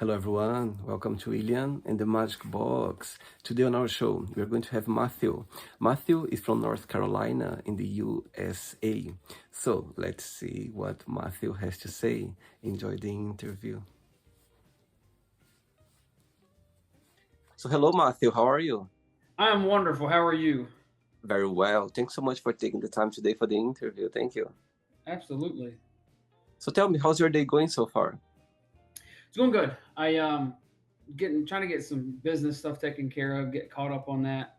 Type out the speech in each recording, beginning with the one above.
Hello, everyone. Welcome to William and the Magic Box. Today on our show, we're going to have Matthew. Matthew is from North Carolina in the USA. So let's see what Matthew has to say. Enjoy the interview. So, hello, Matthew. How are you? I'm wonderful. How are you? Very well. Thanks so much for taking the time today for the interview. Thank you. Absolutely. So, tell me, how's your day going so far? It's going good. I getting trying to get some business stuff taken care of, get caught up on that.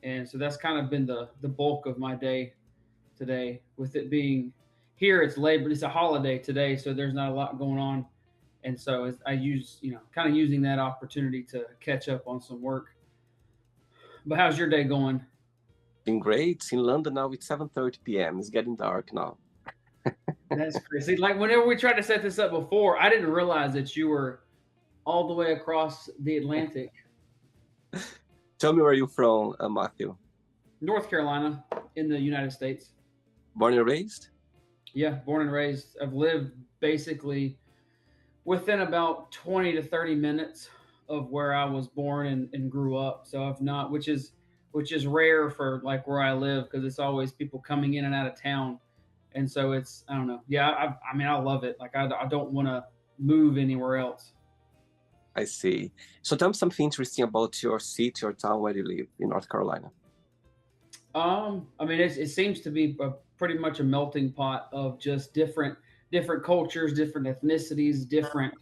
And so that's kind of been the bulk of my day today. With it being here, it's a holiday today, so there's not a lot going on. And so I use, kind of using that opportunity to catch up on some work. But how's your day going? Been great. In London now, it's 7:30 p.m. It's getting dark now. That's crazy. Like whenever we tried to set this up before, I didn't realize that you were all the way across the Atlantic. Tell me where you're from, Matthew. North Carolina in the United States. Born and raised? Yeah, born and raised. I've lived basically within about 20 to 30 minutes of where I was born and grew up. So I've not, which is rare for like where I live because it's always people coming in and out of town. And so it's I don't know. Yeah, I mean I love it. Like I don't want to move anywhere else. I see. So tell me something interesting about your city or town where you live in North Carolina. I mean, it seems to be pretty much a melting pot of just different cultures, different ethnicities, different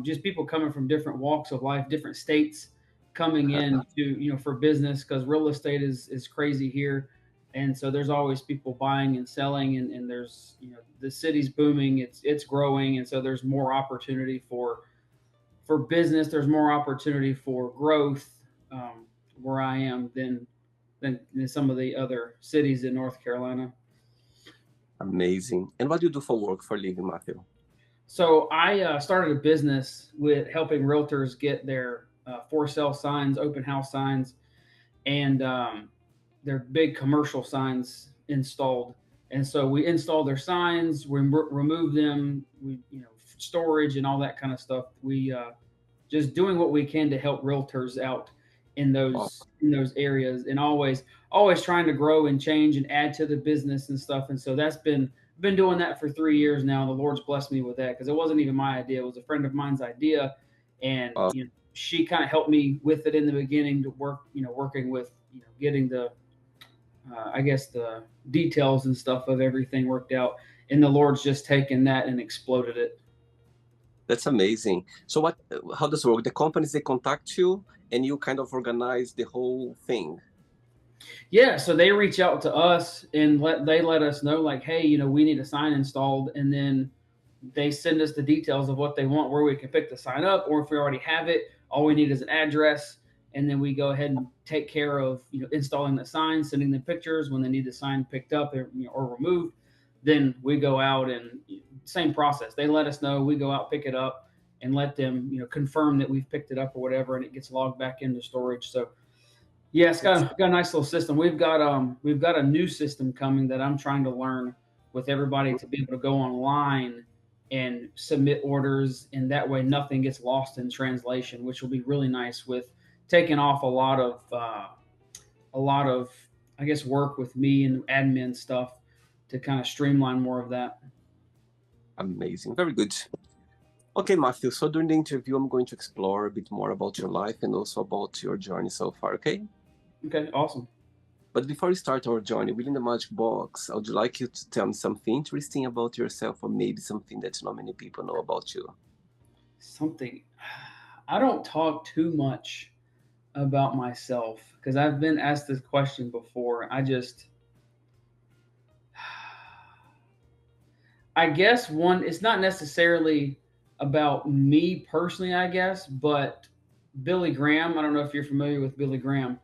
just people coming from different walks of life, different states coming in to for business because real estate is crazy here, and so there's always people buying and selling, and there's the city's booming, it's growing, and so there's more opportunity for business. There's more opportunity for growth where I am than some of the other cities in North Carolina. Amazing. And what do you do for work for a living, Matthew? So I started a business with helping realtors get their for sale signs, open house signs, and their big commercial signs installed. And so we install their signs, we remove them, we storage and all that kind of stuff. We just doing what we can to help realtors out Oh, in those areas, and always trying to grow and change and add to the business and stuff. And so that's been doing that for 3 years now. The Lord's blessed me with that because it wasn't even my idea; it was a friend of mine's idea, and oh, she kind of helped me with it in the beginning to working with getting the I guess the details and stuff of everything worked out, and the Lord's just taken that and exploded it. that's amazing. So how does it work? The companies, they contact you and you kind of organize the whole thing. Yeah, so they reach out to us and let us know like, hey, we need a sign installed, and then they send us the details of what they want, where we can pick the sign up, or if we already have it, all we need is an address, and then we go ahead and take care of installing the sign, sending them pictures when they need the sign picked up or removed. Then we go out and same process. They let us know, we go out pick it up and let them confirm that we've picked it up or whatever, and it gets logged back into storage. So yeah, it's That's got a nice little system. We've got a new system coming that I'm trying to learn with everybody to be able to go online and submit orders, and that way nothing gets lost in translation, which will be really nice with taking off a lot of I guess work with me and admin stuff to kind of streamline more of that. amazing. Very good. Okay, Matthew. So during the interview, I'm going to explore a bit more about your life and also about your journey so far, okay? Okay, awesome. But before we start our journey within the Magic Box, I would like you to tell me something interesting about yourself or maybe something that not many people know about you. Something I don't talk too much about myself because I've been asked this question before. I guess one, it's not necessarily about me personally, I guess, but Billy Graham. I don't know if you're familiar with Billy Graham.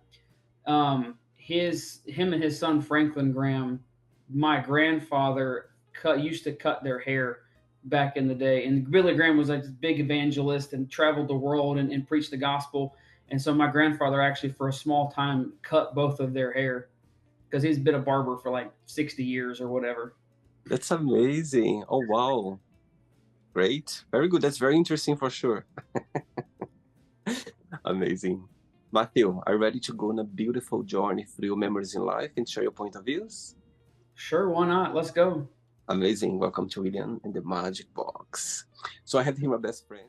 Him and his son Franklin Graham, my grandfather used to cut their hair back in the day, and Billy Graham was like this big evangelist and traveled the world and preached the gospel. And so my grandfather actually, for a small time, cut both of their hair because he's been a barber for like 60 years or whatever. That's amazing. Oh, wow. Great. Very good. That's very interesting for sure. Amazing. Matthew, are you ready to go on a beautiful journey through your memories in life and share your point of views? Sure, why not? Let's go. Amazing. Welcome to William and the Magic Box. So I have here my best friend.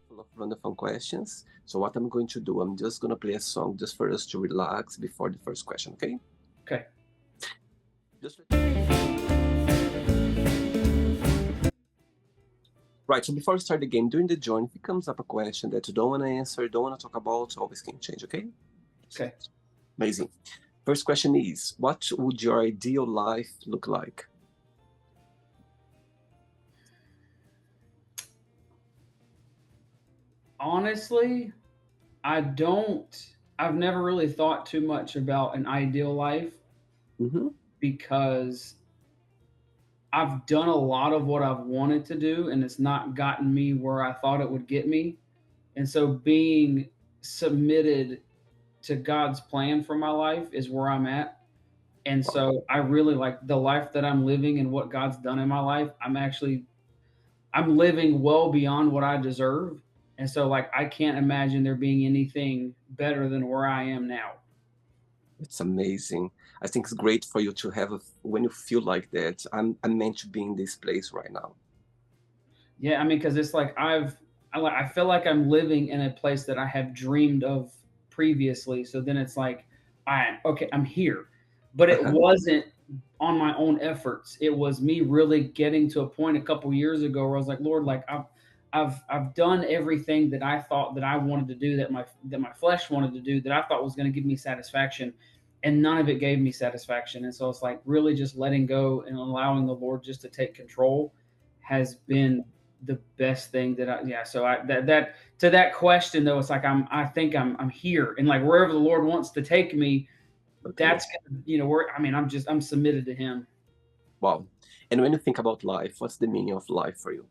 Full of wonderful questions. So what I'm going to do, I'm just going to play a song just for us to relax before the first question, okay? Okay. Just right, so before we start the game, during the join, if it comes up a question that you don't want to answer, don't want to talk about, always can change, okay? Okay. Amazing. First question is, what would your ideal life look like? Honestly, I've never really thought too much about an ideal life because I've done a lot of what I've wanted to do and it's not gotten me where I thought it would get me. And so being submitted to God's plan for my life is where I'm at. And so I really like the life that I'm living and what God's done in my life. I'm living well beyond what I deserve. And so like I can't imagine there being anything better than where I am now. It's amazing. I think it's great for you to have when you feel like that. I'm meant to be in this place right now. Yeah, I mean, because it's like I feel like I'm living in a place that I have dreamed of previously. So then it's like, I'm here, but it wasn't on my own efforts. It was me really getting to a point a couple years ago where I was like, Lord, like I've done everything that I thought that I wanted to do, that my flesh wanted to do, that I thought was going to give me satisfaction, and none of it gave me satisfaction. And so it's like really just letting go and allowing the Lord just to take control has been the best thing that so that to that question though, it's like I think I'm here, and like wherever the Lord wants to take me, that's where I'm submitted to Him. Wow. And when you think about life, what's the meaning of life for you?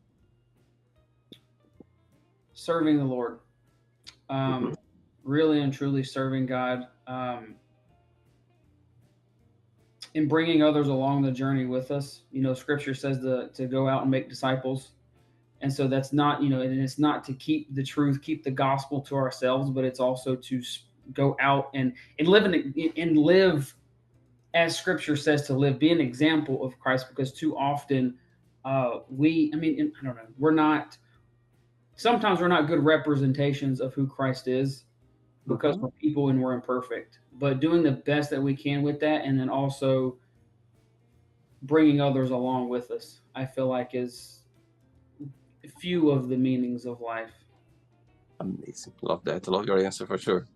Serving the Lord, really and truly serving God, and bringing others along the journey with us. Scripture says to go out and make disciples. And so that's not, and it's not to keep the truth, keep the gospel to ourselves, but it's also to go out and live as Scripture says to live, be an example of Christ. Because too often, I don't know, sometimes we're not good representations of who Christ is because we're people and we're imperfect. But doing the best that we can with that, and then also bringing others along with us, I feel like is a few of the meanings of life. Amazing. Love that. Love your answer for sure.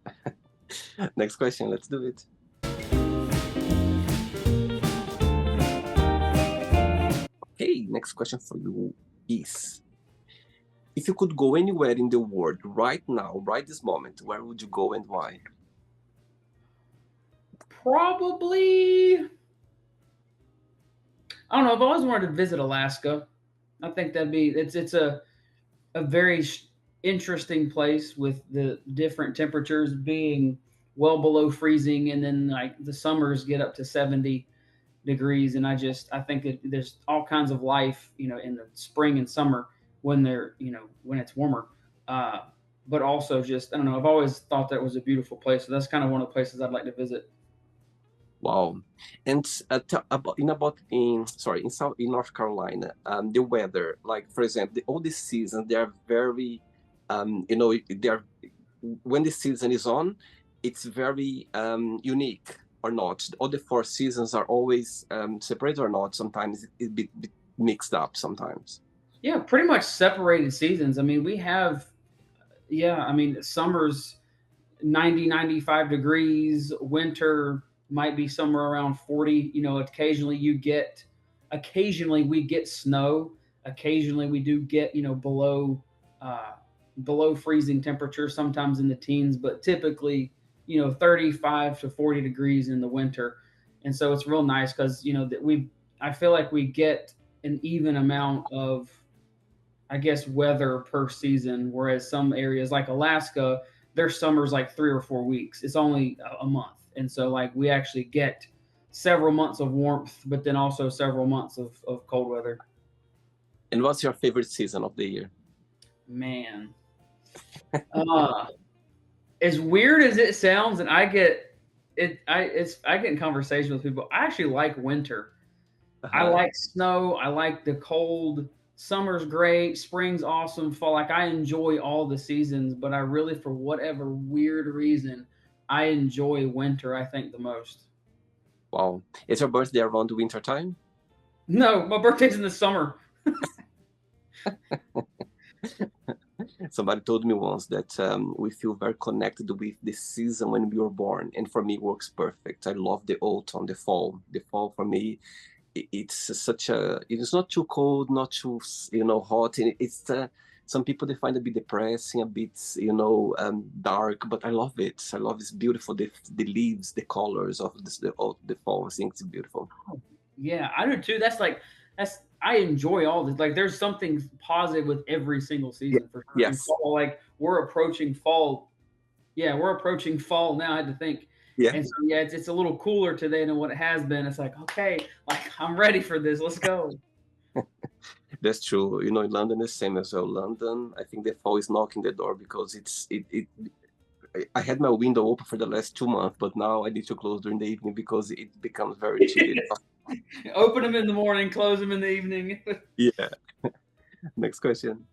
Next question. Let's do it. Okay, next question for you is, if you could go anywhere in the world right now, right this moment, where would you go and why? Probably, I don't know. I've always wanted to visit Alaska. I think it's a very interesting place with the different temperatures being well below freezing, and then like the summers get up to 70 degrees. And I think that there's all kinds of life, in the spring and summer when when it's warmer. But also just, I don't know, I've always thought that was a beautiful place. So that's kind of one of the places I'd like to visit. Wow. And in North Carolina, the weather, like for example, all the seasons, they are very, when the season is on, it's very unique or not. All the 4 seasons are always separate or not. Sometimes it's a bit mixed up sometimes. Yeah, pretty much separated seasons. I mean, we have, summer's 90, 95 degrees, winter might be somewhere around 40. Occasionally we get snow. Occasionally we do get, below freezing temperatures, sometimes in the teens, but typically, 35 to 40 degrees in the winter. And so it's real nice because, I feel like we get an even amount of, I guess, weather per season, whereas some areas like Alaska, their summer's like 3 or 4 weeks. It's only a month, and so like we actually get several months of warmth, but then also several months of cold weather. And what's your favorite season of the year? Man, uh, as weird as it sounds, and I get in conversation with people. I actually like winter. I Uh-huh. like snow. I like the cold. Summer's great. Spring's awesome. Fall, like I enjoy all the seasons, but I really, for whatever weird reason, I enjoy winter. I think the most. Wow. Is your birthday around the winter time? No, my birthday's in the summer. Somebody told me once that we feel very connected with the season when we were born, and for me, it works perfect. I love the autumn, the fall. The fall for me, it's such a. It's not too cold, not too hot. And it's some people they find it a bit depressing, a bit dark, but I love it. I love it's beautiful. The leaves, the colors of the fall. I think it's beautiful. Yeah, I do too. That's I enjoy all this. Like there's something positive with every single Yeah. season for sure. And Yes. fall, like we're approaching fall. Yeah, we're approaching fall now. I had to think. Yeah. And so yeah, it's a little cooler today than what it has been. It's like, okay, like I'm ready for this. Let's go. That's true. In London is same as well. London, I think the fall is knocking the door because I had my window open for the last 2 months, but now I need to close during the evening because it becomes very chilly. Open them in the morning, close them in the evening. Yeah. Next question.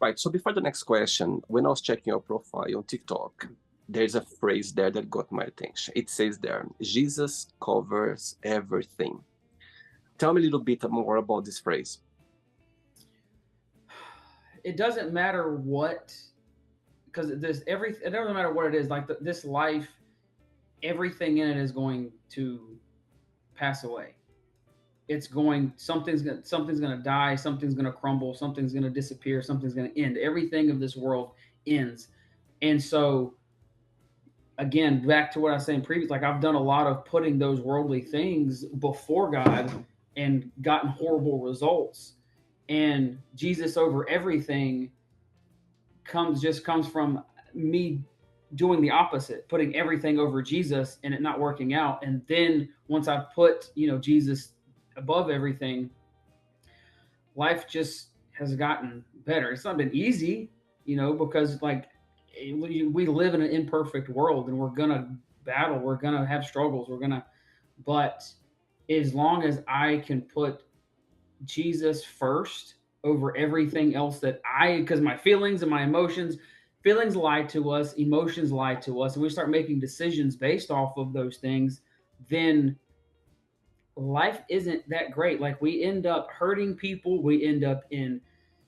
Right. So before the next question, when I was checking your profile on TikTok, there's a phrase there that got my attention. It says there, Jesus covers everything. Tell me a little bit more about this phrase. It doesn't matter what, because it doesn't matter what it is. Like this life, everything in it is going to pass away. It's going something's gonna die, something's gonna crumble, something's gonna disappear, something's gonna end. Everything of this world ends. And so again, back to what I was saying previously, like I've done a lot of putting those worldly things before God and gotten horrible results. And Jesus over everything comes from me doing the opposite, putting everything over Jesus and it not working out. And then once I put, Jesus above everything, life just has gotten better. It's not been easy, because like we live in an imperfect world and we're gonna battle, we're gonna have struggles, but as long as I can put Jesus first over everything else because my feelings and my feelings lie to us, emotions lie to us, and we start making decisions based off of those things, then life isn't that great. Like we end up hurting people, we end up in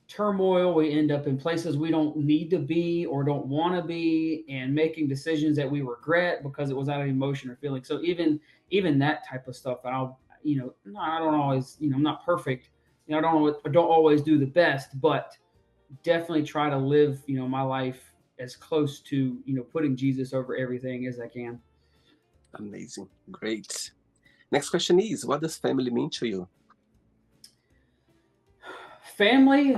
turmoil, we end up in places we don't need to be or don't want to be, and making decisions that we regret because it was out of emotion or feeling. So even that type of stuff, no, I don't always, I'm not perfect. I don't always do the best, but definitely try to live, my life as close to, putting Jesus over everything as I can. Amazing. Great. Next question is, what does family mean to you? Family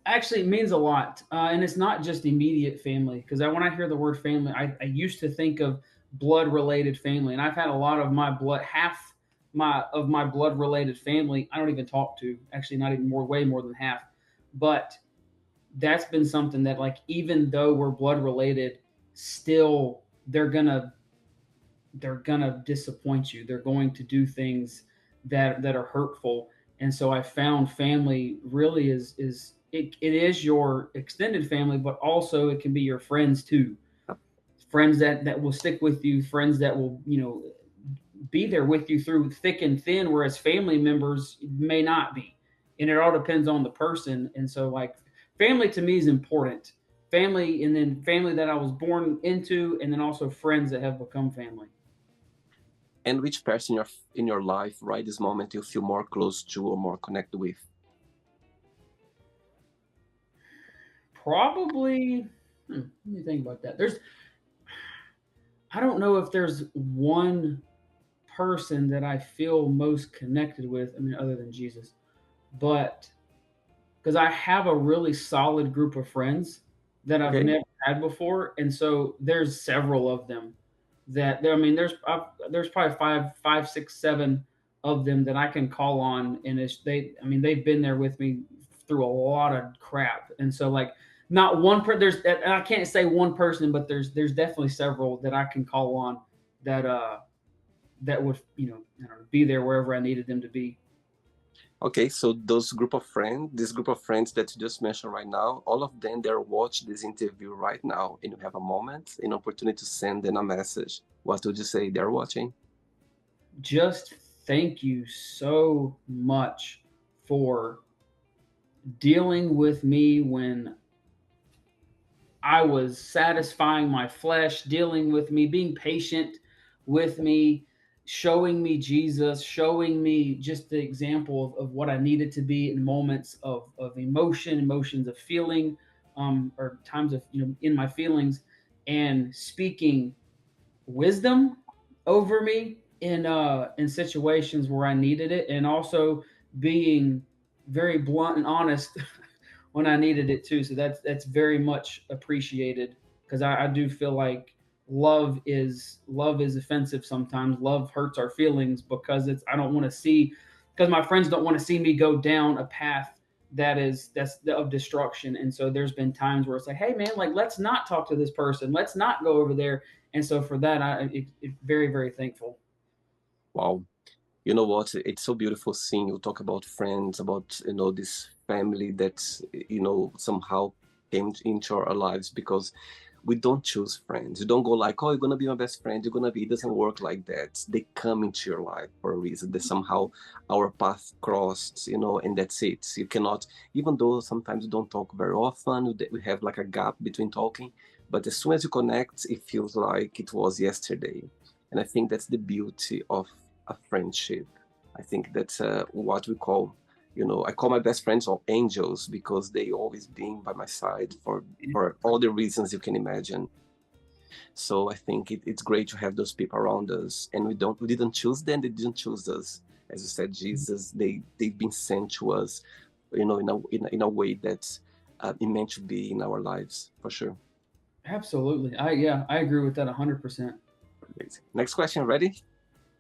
actually means a lot, and it's not just immediate family. Because when I hear the word family, I used to think of blood related family, and I've had a lot of half my blood related family I don't even talk to. Actually, not even more, way more than half. But that's been something that, like, even though we're blood related, still they're gonna disappoint you. They're going to do things that are hurtful. And so I found family really it is your extended family, but also it can be your friends too. Friends that will stick with you, friends that will, be there with you through thick and thin, whereas family members may not be. And it all depends on the person. And so like family to me is important. Family, and then family that I was born into, and then also friends that have become family. And which person in your life right this moment you feel more close to or more connected with? Probably, let me think about that. I don't know if there's one person that I feel most connected with. I mean, other than Jesus, but because I have a really solid group of friends that I've Okay. never had before, and so there's several of them that there. I mean, there's probably five, six, seven of them that I can call on, and it's they. I mean, they've been there with me through a lot of crap, and so like not one per there's and I can't say one person, but there's definitely several that I can call on that that would I don't know, be there wherever I needed them to be. Okay, so those group of friends, this group of friends that you just mentioned right now, all of them they're watching this interview right now, and you have a moment, an opportunity to send them a message. What would you say they're watching? Just thank you so much for dealing with me when I was satisfying my flesh, dealing with me, being patient with me, showing me Jesus, showing me just the example of what I needed to be in moments of emotion, emotions of feeling, or times of, in my feelings, and speaking wisdom over me in situations where I needed it, and also being very blunt and honest when I needed it too. So that's very much appreciated because I do feel like love is offensive sometimes. Love hurts our feelings because it's I don't want to see because my friends don't want to see me go down a path that's of destruction. And so there's been times where it's like, hey man, like let's not talk to this person, let's not go over there. And so for that, very very thankful. Wow. You know what? It's so beautiful seeing you talk about friends, about this family that somehow came into our lives because we don't choose friends. You don't go like, oh, you're gonna be my best friend. You're gonna be. It doesn't work like that. They come into your life for a reason. That somehow our path crossed, and that's it. You cannot, even though sometimes you don't talk very often. We have like a gap between talking, but as soon as you connect, it feels like it was yesterday. And I think that's the beauty of a friendship. I think that's what we call, I call my best friends all angels because they always been by my side for all the reasons you can imagine. So I think it's great to have those people around us, and we didn't choose them, they didn't choose us. As you said, Jesus, they've been sent to us, in a way that it meant to be in our lives for sure. Absolutely. I agree with that 100%. Amazing. Next question, ready?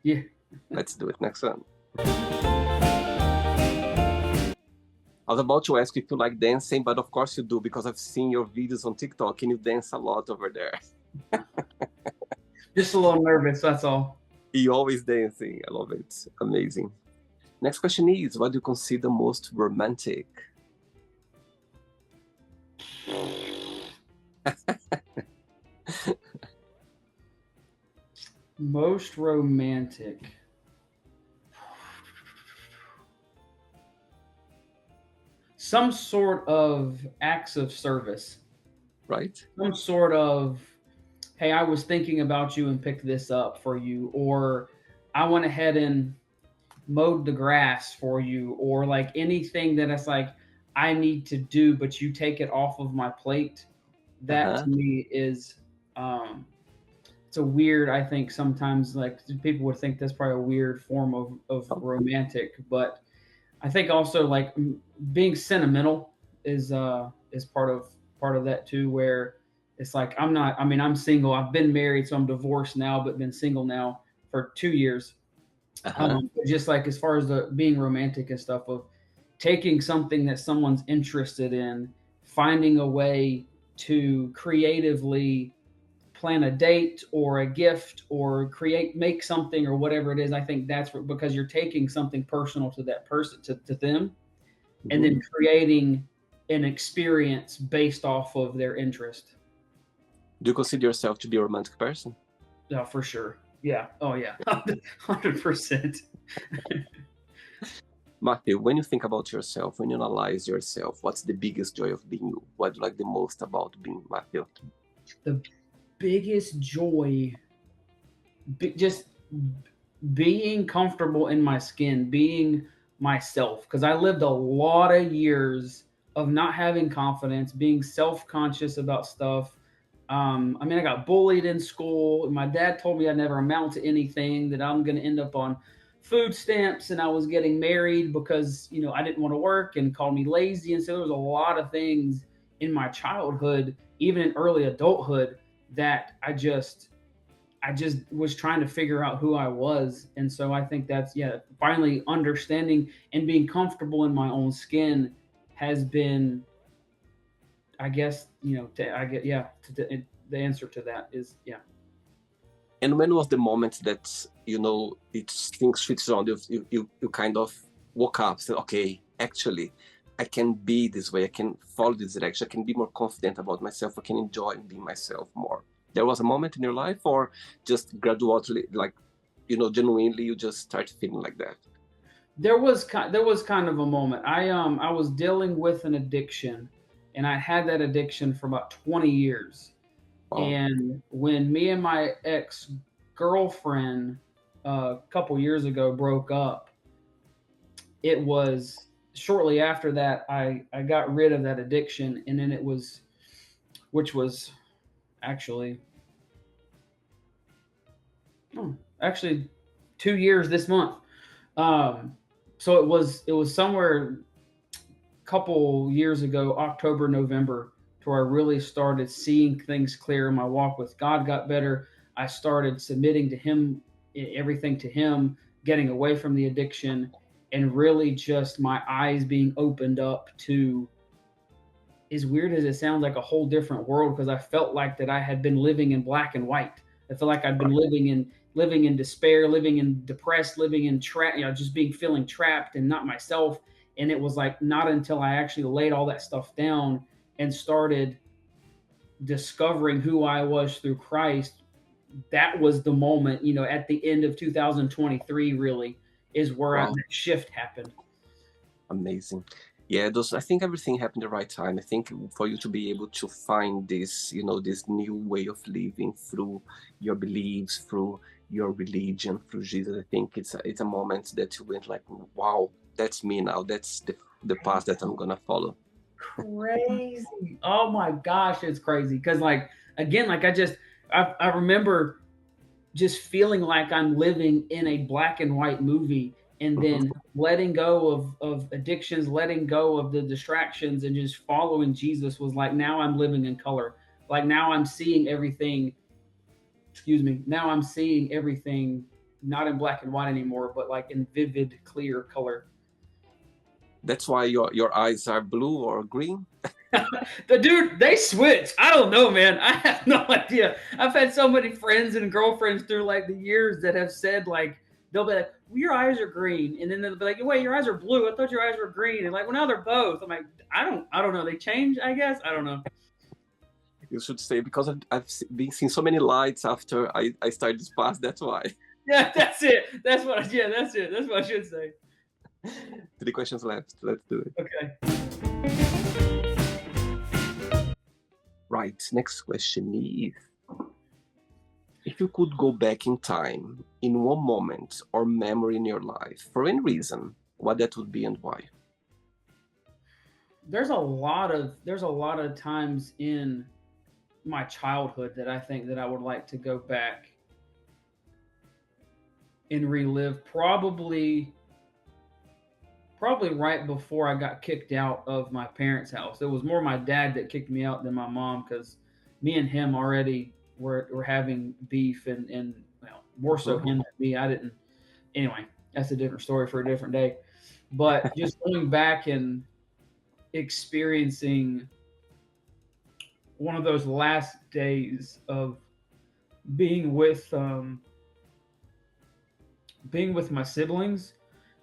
Yeah. Let's do it. Next one. I was about to ask if you like dancing, but of course you do because I've seen your videos on TikTok and you dance a lot over there. Just a little nervous, that's all. You always dancing. I love it. Amazing. Next question is, what do you consider most romantic? Most romantic. Some sort of acts of service. Right? Some sort of, hey, I was thinking about you and picked this up for you, or I went ahead and mowed the grass for you, or like anything that it's like I need to do, but you take it off of my plate. That Uh-huh. to me is um it's a weird, I think sometimes like people would think that's probably a weird form of Oh, romantic, but I think also like being sentimental is part of that too, where it's like I'm not. I mean, I'm single. I've been married, so I'm divorced now, but been single now for 2 years. uh-huh. But just like as far as the being romantic and stuff of taking something that someone's interested in, finding a way to creatively plan a date or a gift or make something or whatever it is. I think that's because you're taking something personal to that person, to them, and Mhm. then creating an experience based off of their interest. Do you consider yourself to be a romantic person? Yeah, for sure. Yeah. Oh yeah. 100%. Matthew, when you think about yourself, when you analyze yourself, what's the biggest joy of being you? What do you like the most about being Matthew? The biggest joy, just being comfortable in my skin, being myself. Because I lived a lot of years of not having confidence, being self conscious about stuff. I mean, I got bullied in school. My dad told me I never amount to anything, that I'm going to end up on food stamps, and I was getting married because I didn't want to work and called me lazy. And so there was a lot of things in my childhood, even in early adulthood, that I just was trying to figure out who I was. And so I think that's, yeah, finally understanding and being comfortable in my own skin has been, I guess, I get, yeah, the answer to that is, yeah. And when was the moment that it's things switched on? You kind of woke up, said, "Okay, actually, I can be this way. I can follow this direction. I can be more confident about myself. I can enjoy being myself more." There was a moment in your life, or just gradually, like genuinely, you just start feeling like that? There was kind of a moment. I was dealing with an addiction, and I had that addiction for about 20 years. Wow, And when me and my ex girlfriend a couple years ago broke up, it was shortly after that I got rid of that addiction, and then which was actually oh, actually 2 years this month. Um, so it was somewhere couple years ago, October, November, to where I really started seeing things clear. My walk with God got better. I started submitting to Him, everything to Him, getting away from the addiction, and really just my eyes being opened up to, as weird as it sounds, like a whole different world, because I felt like that I had been living in black and white. I felt like I'd been living in despair, living in depressed, living in just being feeling trapped and not myself. And it was like not until I actually laid all that stuff down and started discovering who I was through Christ, that was the moment, at the end of 2023 really is where wow, that shift happened. amazing. Yeah, those. I think everything happened the right time. I think for you to be able to find this, this new way of living through your beliefs, through your religion, through Jesus. I think it's a moment that you went like, wow, that's me now. That's the path that I'm gonna follow. Crazy. Oh my gosh, it's crazy. Cause like again, like I remember just feeling like I'm living in a black and white movie, and then Mhm. letting go of addictions, letting go of the distractions, and just following Jesus was like now I'm living in color. Like now I'm seeing everything, excuse me, now I'm seeing everything not in black and white anymore, but like in vivid, clear color. That's why your eyes are blue or green. The dude, they switch. I don't know, man. I have no idea. I've had so many friends and girlfriends through like the years that have said like they'll be like, well, "Your eyes are green," and then they'll be like, "Wait, your eyes are blue. I thought your eyes were green." And like, well, now they're both. I'm like, I don't know. They change, I guess. I don't know. You should say because I've been seeing so many lights after I started this path. That's why. Yeah, that's it. That's what. Yeah, that's it. That's what I should say. 3 questions left. Let's do it. Okay. Right. Next question is: if you could go back in time in one moment or memory in your life for any reason, what that would be and why? There's a lot of times in my childhood that I think that I would like to go back and relive. Probably right before I got kicked out of my parents' house. It was more my dad that kicked me out than my mom, because me and him already were having beef, and well, more so Mhm. him than me. I didn't. Anyway, that's a different story for a different day. But just going back and experiencing one of those last days of being with um, being with my siblings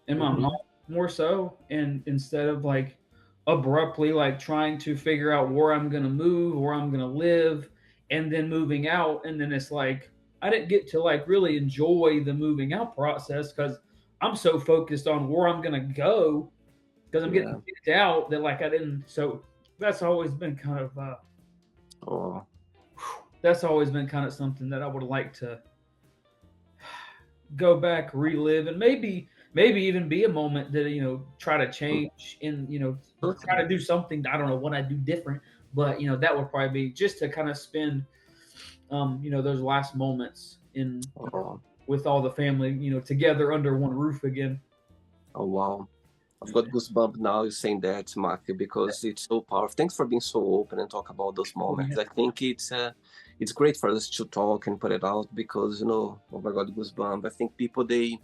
and my Mhm. mom more so, and instead of like abruptly like trying to figure out where I'm gonna move, where I'm gonna live, and then moving out, and then it's like I didn't get to like really enjoy the moving out process because I'm so focused on where I'm gonna go because I'm getting Yeah. kicked out that like I didn't. So that's always been kind of Oh, something that I would like to go back, relive, and maybe even be a moment that try to change and try totally. to do something. I don't know what I do different, but that would probably be just to kind of spend those last moments in Oh. with all the family, together under one roof again. Oh, wow. I've got goosebumps now you saying that, Matthew, because it's so powerful. Thanks for being so open and talk about those moments. I think it's great for us to talk and put it out because, oh my God, goosebumps. I think people, you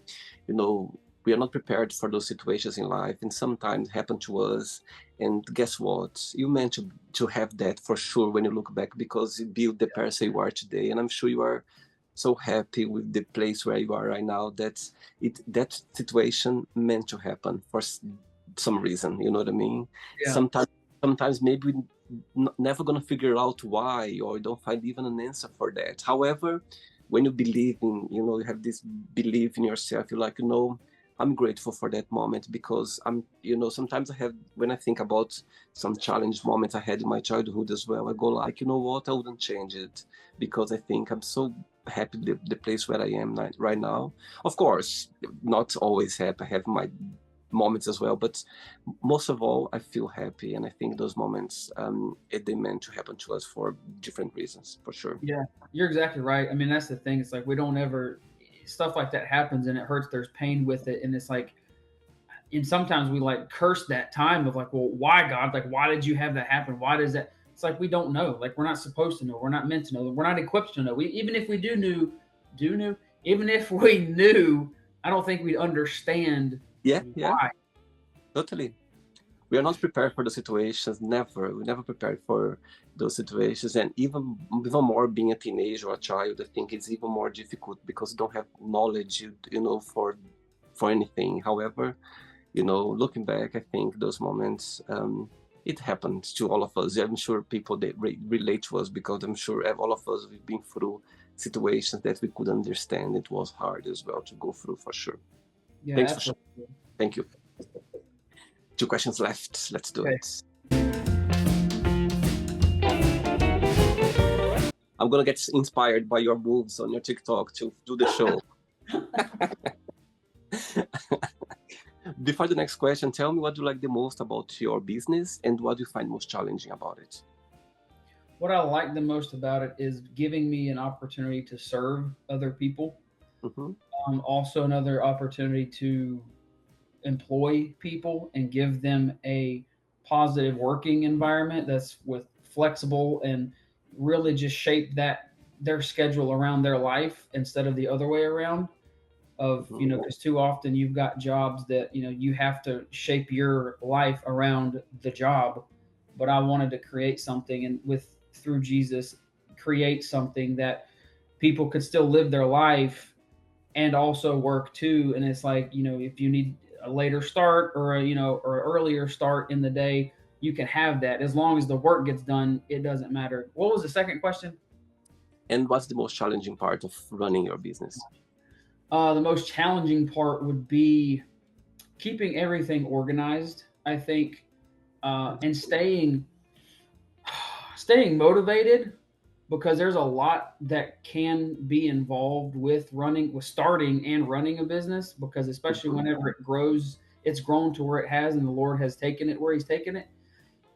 know, we are not prepared for those situations in life and sometimes happen to us. And guess what? You meant to have that for sure when you look back because it built the person you are today. And I'm sure you are so happy with the place where you are right now that situation meant to happen for some reason. You know what I mean? Yeah. Sometimes maybe never gonna figure out why, or you don't find even an answer for that. However, when you believe in, you have this belief in yourself, you're like, I'm grateful for that moment because sometimes when I think about some challenge moments I had in my childhood as well, I go like, you know what, I wouldn't change it because I think I'm so happy the place where I am right now. Of course, not always happy. I have my moments as well, but most of all, I feel happy, and I think those moments they meant to happen to us for different reasons, for sure. Yeah, you're exactly right. I mean, that's the thing. It's like we don't ever stuff like that happens and it hurts. There's pain with it, and it's like, and sometimes we like curse that time of like, well, why God? Like, why did you have that happen? Why does that? It's like we don't know. Like we're not supposed to know. We're not meant to know. We're not equipped to know. Even if we even if we knew, I don't think we'd understand Yeah, why. totally. We are not prepared for the situations. Never. We never prepared for those situations, and even more being a teenager or a child, I think it's even more difficult because you don't have knowledge, for anything. However, looking back, I think those moments, it happened to all of us. I'm sure people that relate to us because I'm sure all of us we've been through situations that we could understand. It was hard as well to go through, for sure. Yeah, Thanks for sharing. absolutely. Thank you. 2 questions left. Let's do Okay. it. I'm gonna get inspired by your moves on your TikTok to do the show. Before the next question, tell me what you like the most about your business and what you find most challenging about it. What I like the most about it is giving me an opportunity to serve other people. Mm-hmm. Also, another opportunity to employ people and give them a positive working environment that's with flexible and really just shape that their schedule around their life instead of the other way around of Mm-hmm. because too often you've got jobs that you have to shape your life around the job, but I wanted to create something and with through Jesus create something that people could still live their life and also work too. And it's like if you need a later start or or earlier start in the day, you can have that as long as the work gets done. It doesn't matter. What was the second question? And what's the most challenging part of running your business? The most challenging part would be keeping everything organized, I think, and staying motivated because there's a lot that can be involved with starting and running a business because especially Mm-hmm. whenever it grows, it's grown to where it has and the Lord has taken it where he's taken it.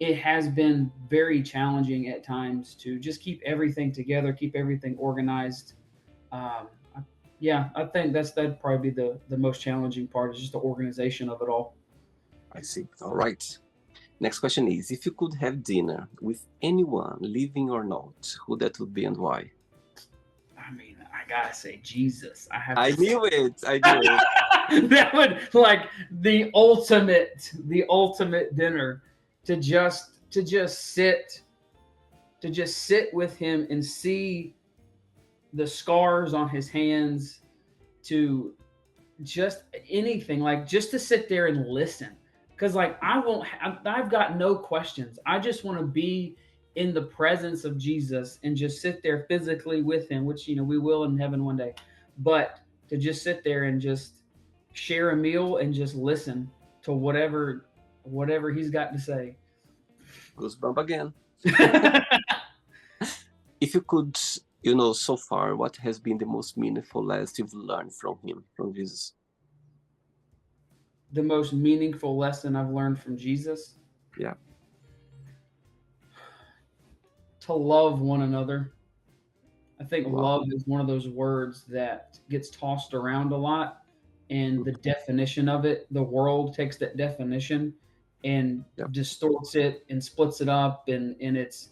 It has been very challenging at times to just keep everything together, keep everything organized. um, yeah, I think that'd probably be the most challenging part is just the organization of it all. I see. All right. Next question is, if you could have dinner with anyone, living or not, who that would be and why? I mean, I gotta say Jesus. I have I to say knew it. I knew it. that would like the ultimate dinner to just sit with him and see the scars on his hands, to just anything, like just to sit there and listen, because like I've got no questions. I just want to be in the presence of Jesus and just sit there physically with him, which we will in heaven one day. But to just sit there and just share a meal and just listen to whatever he's got to say. Goosebump again. If you could, so far, what has been the most meaningful lesson you've learned from him, from Jesus? The most meaningful lesson I've learned from Jesus: Yeah. to love one another. I think Wow. love is one of those words that gets tossed around a lot, and the Mhm. definition of it, the world takes that definition and Yep. distorts it and splits it up, and it's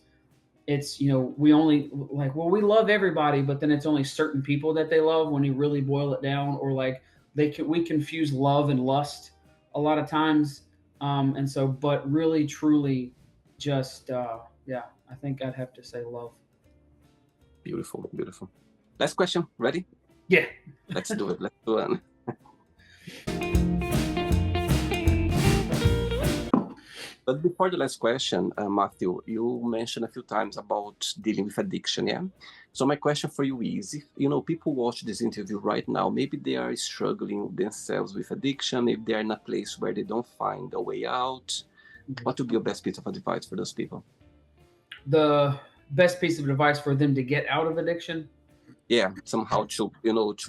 we only like, well, we love everybody, but then it's only certain people that they love when you really boil it down, or like we confuse love and lust a lot of times. And so, but really truly, just yeah, I think I'd have to say love. Beautiful, beautiful. Last question. Ready? Yeah. Let's do it. Let's do it. But before the last question, Matthew, you mentioned a few times about dealing with addiction, yeah? So my question for you is, if, people watch this interview right now, maybe they are struggling themselves with addiction, maybe they are in a place where they don't find a way out. What would be your best piece of advice for those people? The best piece of advice for them to get out of addiction. Yeah, somehow to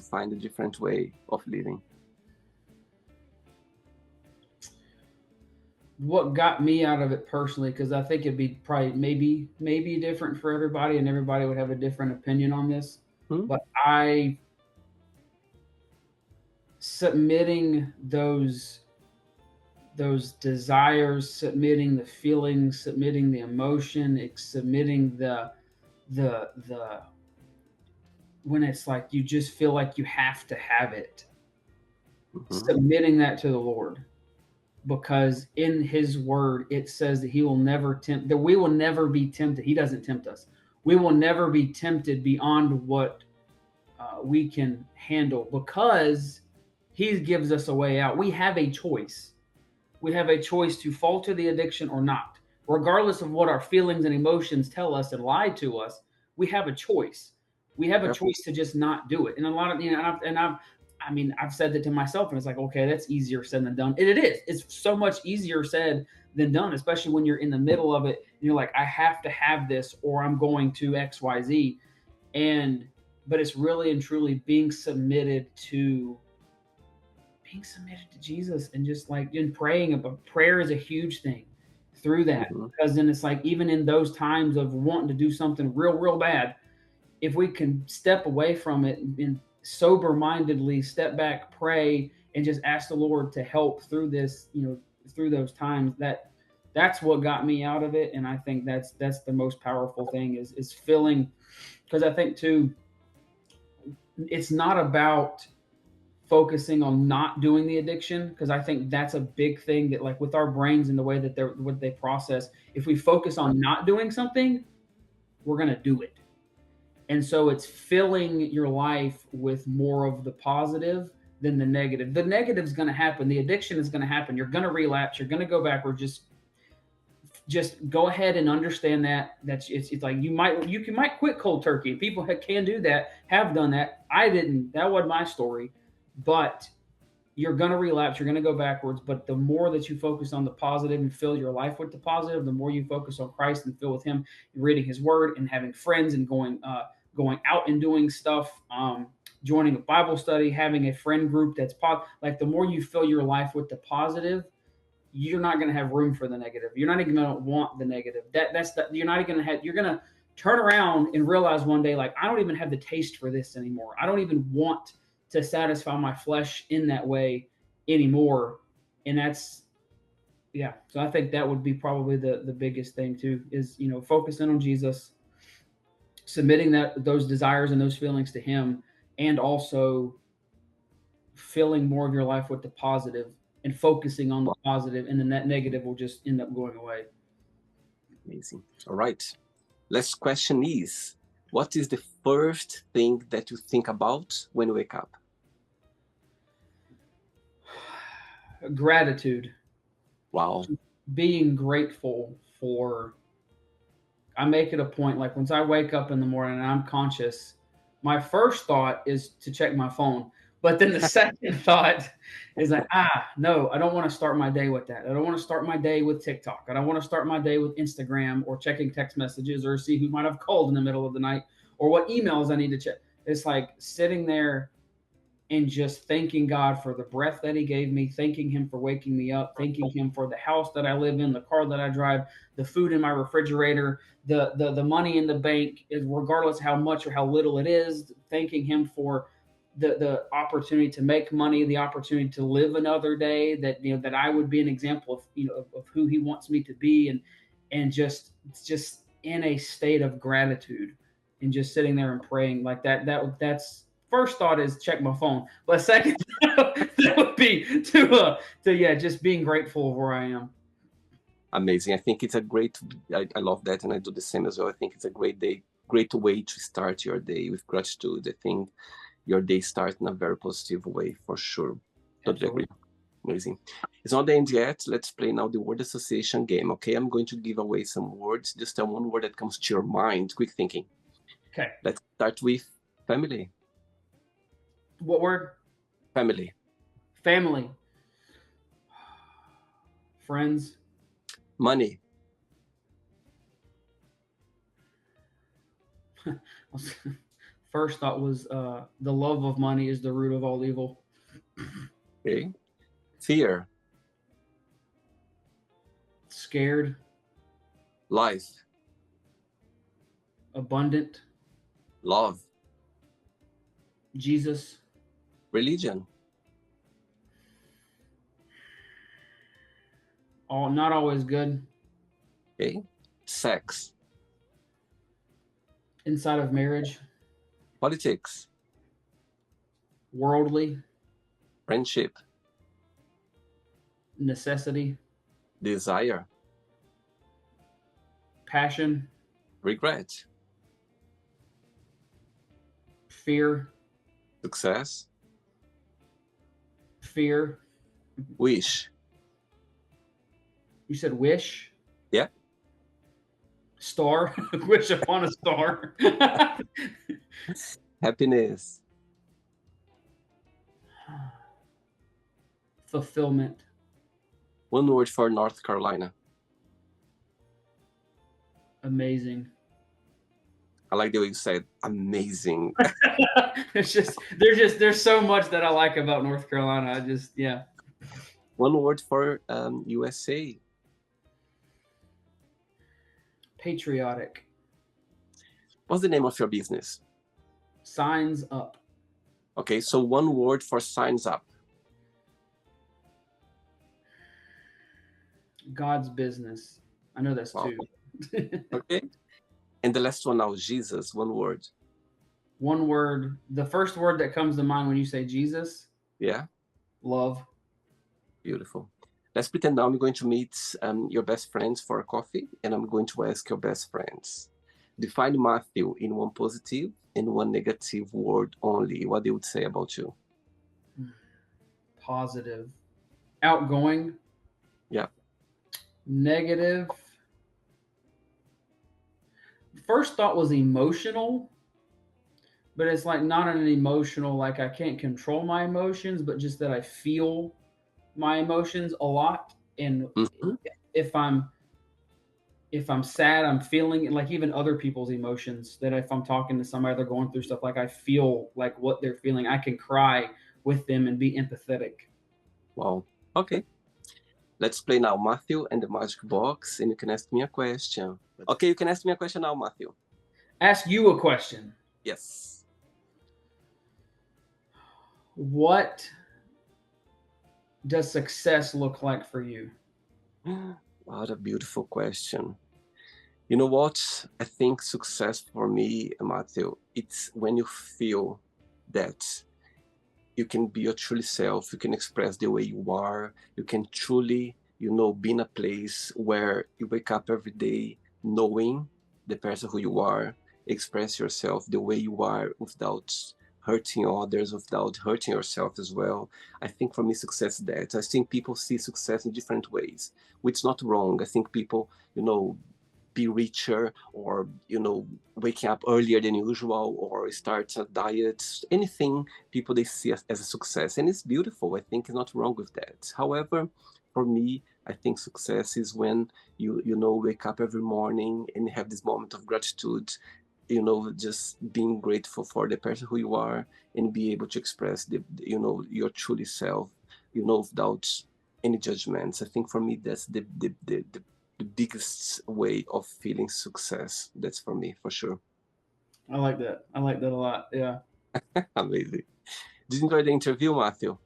find a different way of living. What got me out of it personally, because I think it'd be probably maybe different for everybody, and everybody would have a different opinion on this. Hmm? But I submitting those desires, submitting the feelings, submitting the emotion, submitting the when it's like you just feel like you have to have it, Hmm. submitting that to the Lord, because in his word it says that he will never tempt, that we will never be tempted. He doesn't tempt us. We will never be tempted beyond what we can handle, because he gives us a way out. We have a choice. We have a choice to fall to the addiction or not. Regardless of what our feelings and emotions tell us and lie to us, we have a choice. We have a Yep. choice to just not do it. And a lot of, I mean, I've said that to myself, and it's like, okay, that's easier said than done. And it is. It's so much easier said than done, especially when you're in the middle of it and you're like, I have to have this or I'm going to X, Y, Z. And, but it's really and truly being submitted to Jesus, and just like in praying. About prayer is a huge thing through that, Hmm. because then it's like, even in those times of wanting to do something real bad, if we can step away from it and sober mindedly step back, pray, and just ask the Lord to help through this, through those times, that's what got me out of it. And I think that's the most powerful thing, is filling, because I think too, it's not about focusing on not doing the addiction, because I think that's a big thing, that like with our brains and the way that they're what they process, if we focus on not doing something, we're going to do it. And so it's filling your life with more of the positive than the negative. The negative is going to happen, the addiction is going to happen, you're going to relapse, you're going to go backward. Just go ahead and understand that it's like you might quit cold turkey. People can do that, have done that. I didn't. That wasn't my story. But you're going to relapse, you're going to go backwards. But the more that you focus on the positive and fill your life with the positive, the more you focus on Christ and fill with Him, reading His Word and having friends and going out and doing stuff, joining a Bible study, having a friend group like, the more you fill your life with the positive, you're not going to have room for the negative. You're not even going to want the negative. You're not going to have. You're going to turn around and realize one day, like, I don't even have the taste for this anymore. I don't even want to satisfy my flesh in that way anymore. And that's, yeah. So I think that would be probably the biggest thing too, is, focusing on Jesus, submitting those desires and those feelings to Him, and also filling more of your life with the positive and focusing on the Wow, positive, and then that negative will just end up going away. amazing. All right. Last question is, what is the first thing that you think about when you wake up? Gratitude, Wow. being grateful for. I make it a point, like, once I wake up in the morning and I'm conscious, my first thought is to check my phone. But then the second thought is like, no, I don't want to start my day with that. I don't want to start my day with TikTok. I don't want to start my day with Instagram or checking text messages or see who might have called in the middle of the night or what emails I need to check. It's like sitting there and just thanking God for the breath that He gave me, thanking Him for waking me up, thanking Him for the house that I live in, the car that I drive, the food in my refrigerator, the money in the bank, regardless how much or how little it is, thanking Him for the opportunity to make money, the opportunity to live another day, that that I would be an example of of who He wants me to be, and just in a state of gratitude and just sitting there and praying like that. That's first thought is check my phone, but second that would be to yeah, just being grateful of where I am. Amazing. I think it's a great, I love that, and I do the same as well. I think it's a great day, great way to start your day with gratitude. I think your day starts in a very positive way, for sure. Totally agree. Amazing. It's not the end yet. Let's play now the word association game. Okay, I'm going to give away some words. Just tell one word that comes to your mind. Quick thinking. Okay. Let's start with family. What word? Family. Family. Friends. Money. First thought was the love of money is the root of all evil. Okay. Fear. Scared. Life. Abundant. Love. Jesus. Religion. All not always good. Okay. Sex. Inside of marriage. Politics. Worldly. Friendship. Necessity. Desire. Passion. Regret. Fear. Success. Fear. Wish. You said wish? Yeah. Star. Wish upon a star. Happiness. Fulfillment. One word for North Carolina. Amazing. I like the way you said amazing. There's so much that I like about North Carolina. I just yeah. One word for USA. Patriotic. What's the name of your business? Signs Up. Okay, so one word for signs up. God's business. I know that's Wow. two. Okay. And the last one now, Jesus, one word. One word. The first word that comes to mind when you say Jesus. Yeah. Love. Beautiful. Let's pretend now I'm going to meet your best friends for a coffee, and I'm going to ask your best friends. Define Matthew in one positive and one negative word only. What they would say about you? Positive. Outgoing. Yeah. Negative. First thought was emotional, but it's like not an emotional, like I can't control my emotions, but just that I feel my emotions a lot. And if I'm sad, I'm feeling like even other people's emotions, that if I'm talking to somebody, they're going through stuff, like I feel like what they're feeling. I can cry with them and be empathetic. Wow. Okay. Let's play now Matthew and the Magic Box, and you can ask me a question. Okay, you can ask me a question now, Matthew. Ask you a question. Yes. What does success look like for you? What a beautiful question. You know what? I think success for me, Matthew, it's when you feel that you can be your truly self, you can express the way you are, you can truly, be in a place where you wake up every day knowing the person who you are, express yourself the way you are without hurting others, without hurting yourself as well. I think for me, success is that. I think people see success in different ways, which is not wrong. I think people, be richer, or waking up earlier than usual, or start a diet, anything people they see as a success, and it's beautiful. I think it's not wrong with that. However, for me, I think success is when you wake up every morning and have this moment of gratitude, you know, just being grateful for the person who you are and be able to express you know, your truly self, you know, without any judgments. I think for me, that's the biggest way of feeling success. That's for me, for sure. I like that. I like that a lot. Yeah. Amazing. Did you enjoy the interview, Matthew?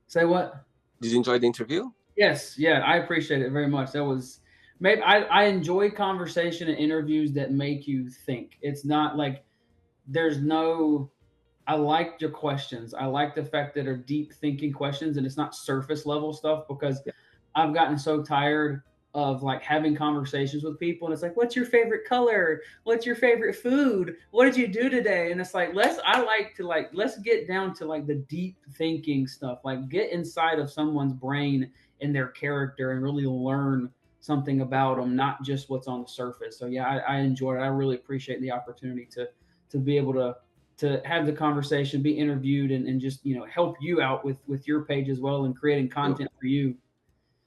Say what? Did you enjoy the interview? Yes, yeah, I appreciate it very much. That was maybe I enjoy conversation and interviews that make you think. It's not like there's no I like your questions. I like the fact that are deep thinking questions and it's not surface level stuff because Yeah. I've gotten so tired of like having conversations with people and it's like, what's your favorite color? What's your favorite food? What did you do today? And it's like, I like to like, let's get down to like the deep thinking stuff, like get inside of someone's brain and their character and really learn something about them, not just what's on the surface. So yeah, I enjoyed it. I really appreciate the opportunity to be able to have the conversation, be interviewed, and just help you out with your page as well and creating content for you.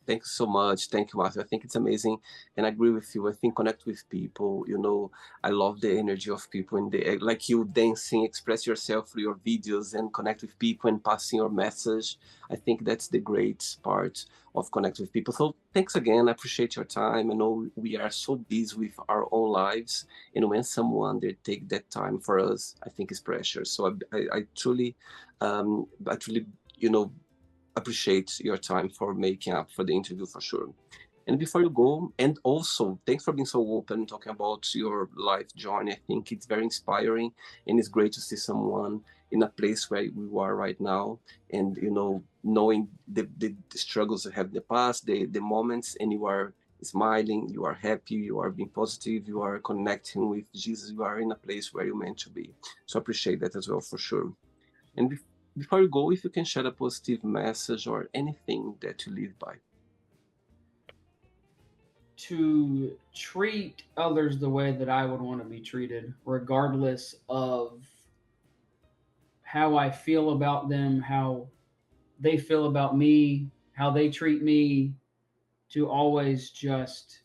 Thank you so much. Thank you, Matthew. I think it's amazing. And I agree with you. I think connect with people, you know, I love the energy of people and they like you dancing, express yourself through your videos and connect with people and passing your message. I think that's the great part of connect with people. So thanks again. I appreciate your time. I know we are so busy with our own lives. And when someone they take that time for us, I think it's precious. So I truly, you know, appreciate your time for making up for the interview for sure. And before you go, and also thanks for being so open, talking about your life journey. I think it's very inspiring, and it's great to see someone in a place where we are right now, and you know, knowing the struggles you have in the past, the moments, and you are smiling, you are happy, you are being positive, you are connecting with Jesus, you are in a place where you're meant to be. So I appreciate that as well for sure. And before you go, if you can share a positive message or anything that you live by. To treat others the way that I would want to be treated, regardless of how I feel about them, how they feel about me, how they treat me, to always just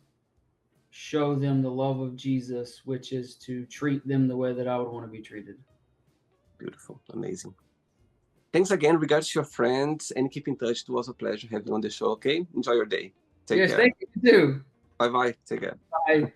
show them the love of Jesus, which is to treat them the way that I would want to be treated. Beautiful, amazing. Thanks again. Regards to your friends and keep in touch. It was a pleasure having you on the show. Okay, enjoy your day. Take Yes, care. thank you too. Bye bye. Take care. Bye.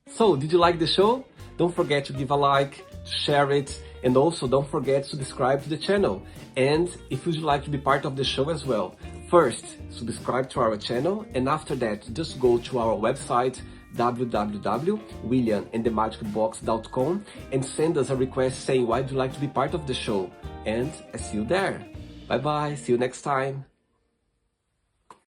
So, did you like the show? Don't forget to give a like, to share it, and also don't forget to subscribe to the channel. And if you'd like to be part of the show as well, first, subscribe to our channel, and after that, just go to our website, www.williamandthemagicbox.com, and send us a request saying why would you like to be part of the show. And I see you there. Bye bye. See you next time.